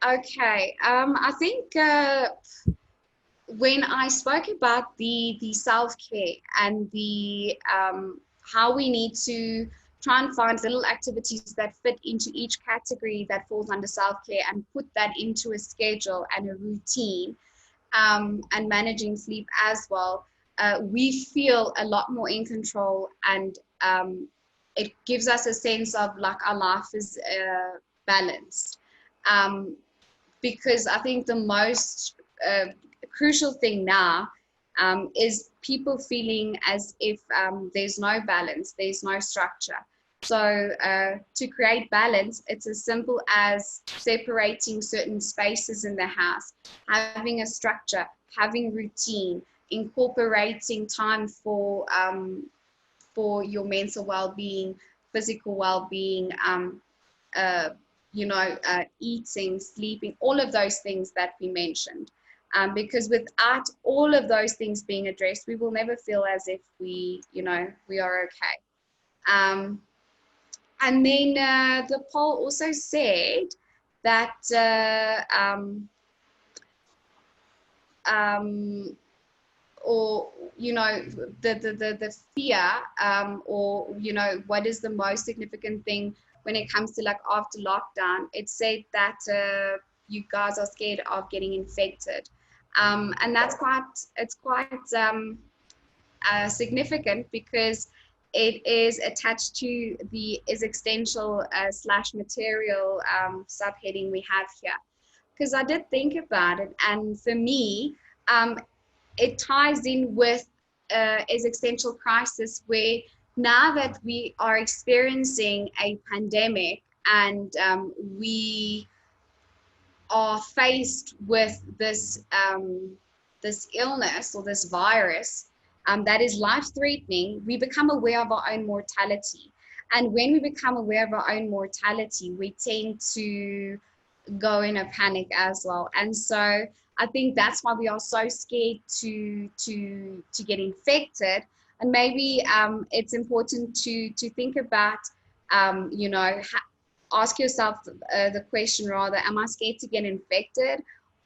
Okay. I think when I spoke about the self-care and the how we need to try and find little activities that fit into each category that falls under self-care and put that into a schedule and a routine, and managing sleep as well, we feel a lot more in control, and it gives us a sense of like our life is balanced. Um, because I think the most crucial thing now is people feeling as if there's no balance, there's no structure. So to create balance, it's as simple as separating certain spaces in the house, having a structure, having routine, incorporating time for your mental well-being, physical well-being, uh, eating, sleeping, all of those things that we mentioned. Because without all of those things being addressed, we will never feel as if we are okay. Um, and then the poll also said that or the fear, or what is the most significant thing when it comes to like after lockdown. It said that you guys are scared of getting infected, and that's quite significant, because it is attached to the existential slash material subheading we have here. Because I did think about it, and for me, um, it ties in with existential crisis, where now that we are experiencing a pandemic, and we are faced with this illness or this virus that is life-threatening, we become aware of our own mortality. And when we become aware of our own mortality, we tend to go in a panic as well. And so I think that's why we are so scared to get infected. And maybe it's important to think about, ask yourself the question rather, am I scared to get infected?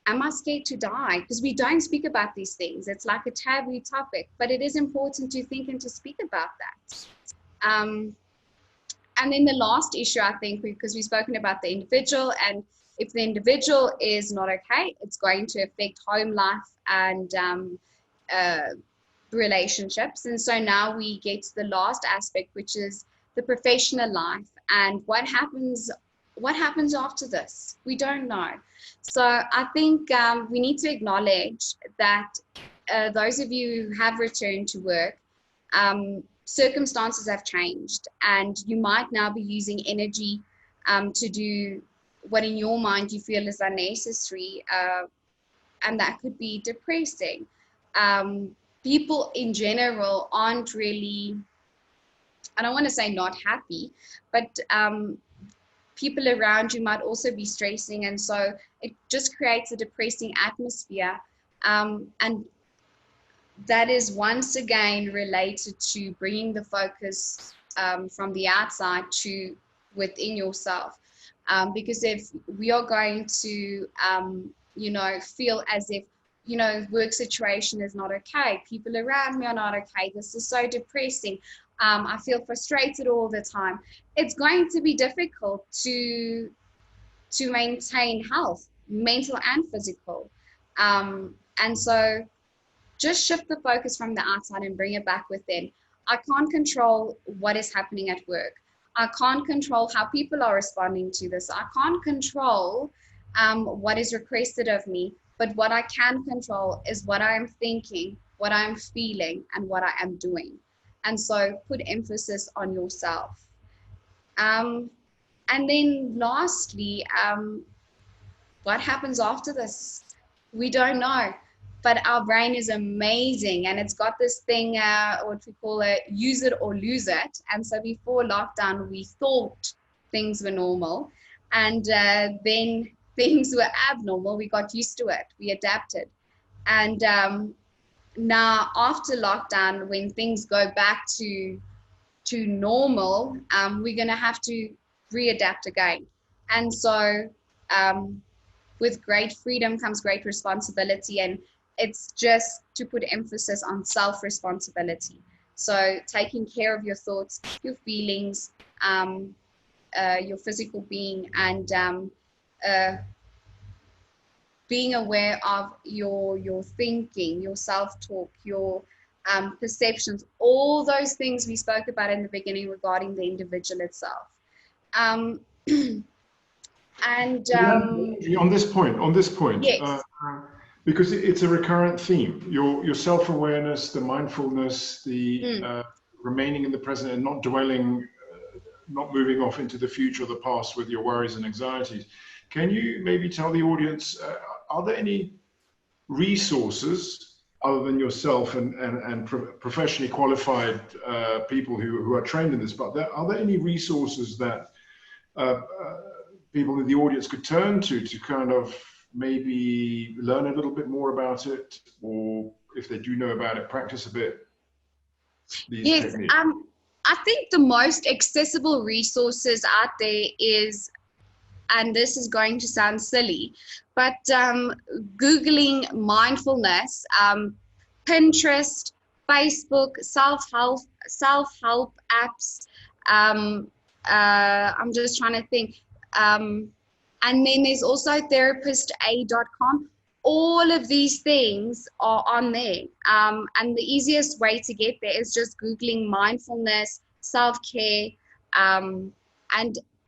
Am I scared to die? Because we don't speak about these things. It's like a taboo topic, but it is important to think and to speak about that. And then the last issue, I think, because we've spoken about the individual, and if the individual is not okay, it's going to affect home life and relationships. And so now we get to the last aspect, which is the professional life, and what happens after this. We don't know. So I think we need to acknowledge that those of you who have returned to work, circumstances have changed, and you might now be using energy to do what in your mind you feel is unnecessary, and that could be depressing. People in general aren't really, I don't want to say not happy, but people around you might also be stressing, and so it just creates a depressing atmosphere, and that is once again related to bringing the focus from the outside to within yourself. Because if we are going to, feel as if, work situation is not okay, people around me are not okay, this is so depressing, I feel frustrated all the time, it's going to be difficult to maintain health, mental and physical. And so just shift the focus from the outside and bring it back within. I can't control what is happening at work. I can't control how people are responding to this. I can't control what is requested of me, but what I can control is what I am thinking, what I'm feeling, and what I am doing. And so put emphasis on yourself. And then lastly, what happens after this? We don't know, but our brain is amazing, and it's got this thing, what we call it, use it or lose it. And so before lockdown, we thought things were normal, and then things were abnormal. We got used to it, we adapted. And now after lockdown, when things go back to normal, we're going to have to readapt again. And so with great freedom comes great responsibility, and it's just to put emphasis on self-responsibility. So taking care of your thoughts, your feelings, your physical being, and uh, being aware of your thinking, your self-talk, your perceptions, all those things we spoke about in the beginning regarding the individual itself. Um, and On this point, yes, because it's a recurrent theme, your self-awareness, the mindfulness, the remaining in the present and not dwelling, not moving off into the future or the past with your worries and anxieties. Can you maybe tell the audience, are there any resources other than yourself and professionally qualified people who are trained in this, but are there any resources that people in the audience could turn to kind of maybe learn a little bit more about it, or if they do know about it, practice a bit these yes. techniques? I think the most accessible resources out there is, and this is going to sound silly, but Googling mindfulness, Pinterest, Facebook, self-help apps. I'm just trying to think. And then there's also therapistaid.com. All of these things are on there. And the easiest way to get there is just Googling mindfulness, self-care, and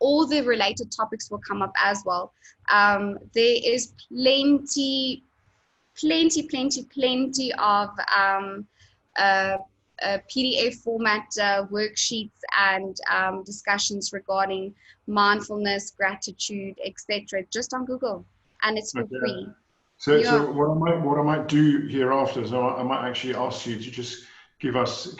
all the related topics will come up as well. There is plenty of PDF format worksheets and discussions regarding mindfulness, gratitude, etc. just on Google, and it's for free. So what I might do hereafter is I might actually ask you to just give us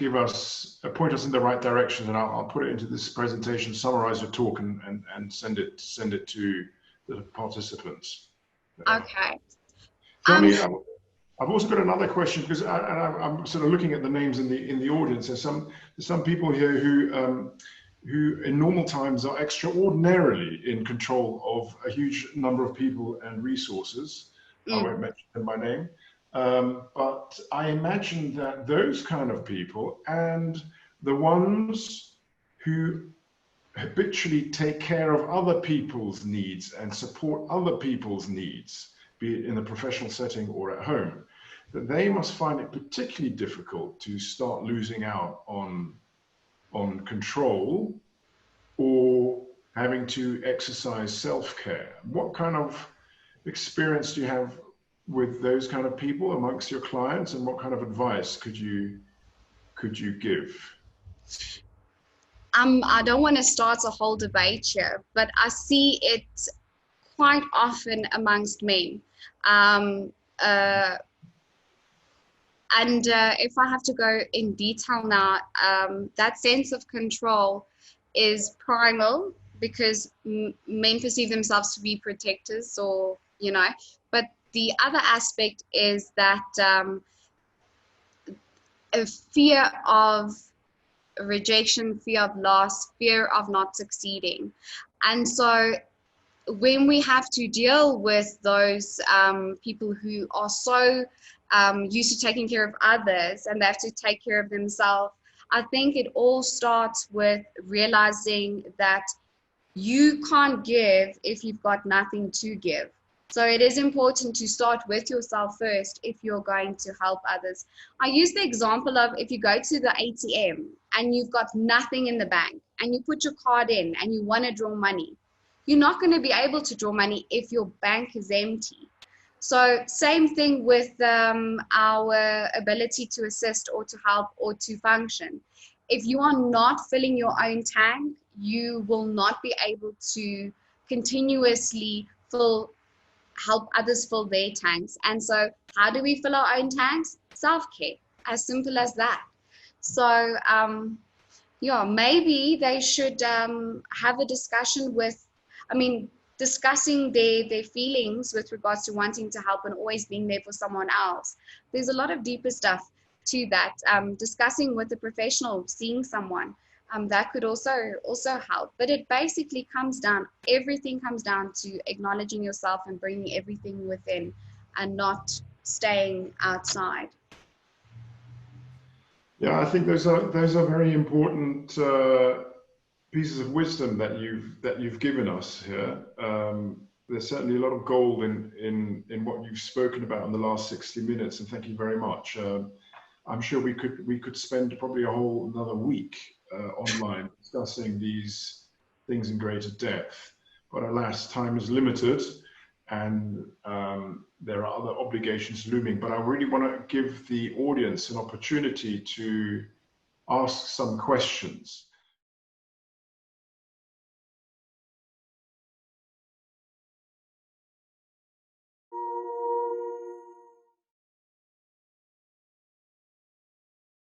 point us in the right direction, and I'll put it into this presentation, summarize your talk, and send it to the participants. Okay. Tell me, I've also got another question, because I'm sort of looking at the names in the audience. There's some people here who in normal times are extraordinarily in control of a huge number of people and resources. I won't mention them by name. But I imagine that those kind of people and the ones who habitually take care of other people's needs and support other people's needs, be it in a professional setting or at home, that they must find it particularly difficult to start losing out on control or having to exercise self-care. What kind of experience do you have with those kind of people amongst your clients, and what kind of advice could you give? I don't want to start a whole debate here, but I see it quite often amongst men. If I have to go in detail now, that sense of control is primal, because men perceive themselves to be protectors, or but the other aspect is that a fear of rejection, fear of loss, fear of not succeeding. And so when we have to deal with those people who are so used to taking care of others and they have to take care of themselves, I think it all starts with realizing that you can't give if you've got nothing to give. So it is important to start with yourself first if you're going to help others. I use the example of, if you go to the ATM and you've got nothing in the bank and you put your card in and you want to draw money, you're not going to be able to draw money if your bank is empty. So same thing with our ability to assist or to help or to function. If you are not filling your own tank, you will not be able to continuously help others fill their tanks. And so how do we fill our own tanks? Self-care, as simple as that. So maybe they should have a discussion discussing their feelings with regards to wanting to help and always being there for someone else. There's a lot of deeper stuff to that. Discussing with a professional, seeing someone. that could also help. But it basically comes down, everything comes down to acknowledging yourself and bringing everything within and not staying outside. Yeah, I think those are very important pieces of wisdom that you've given us here. There's certainly a lot of gold in what you've spoken about in the last 60 minutes, and thank you very much. I'm sure we could spend probably a whole another week online discussing these things in greater depth, but alas, time is limited, and there are other obligations looming. But I really want to give the audience an opportunity to ask some questions.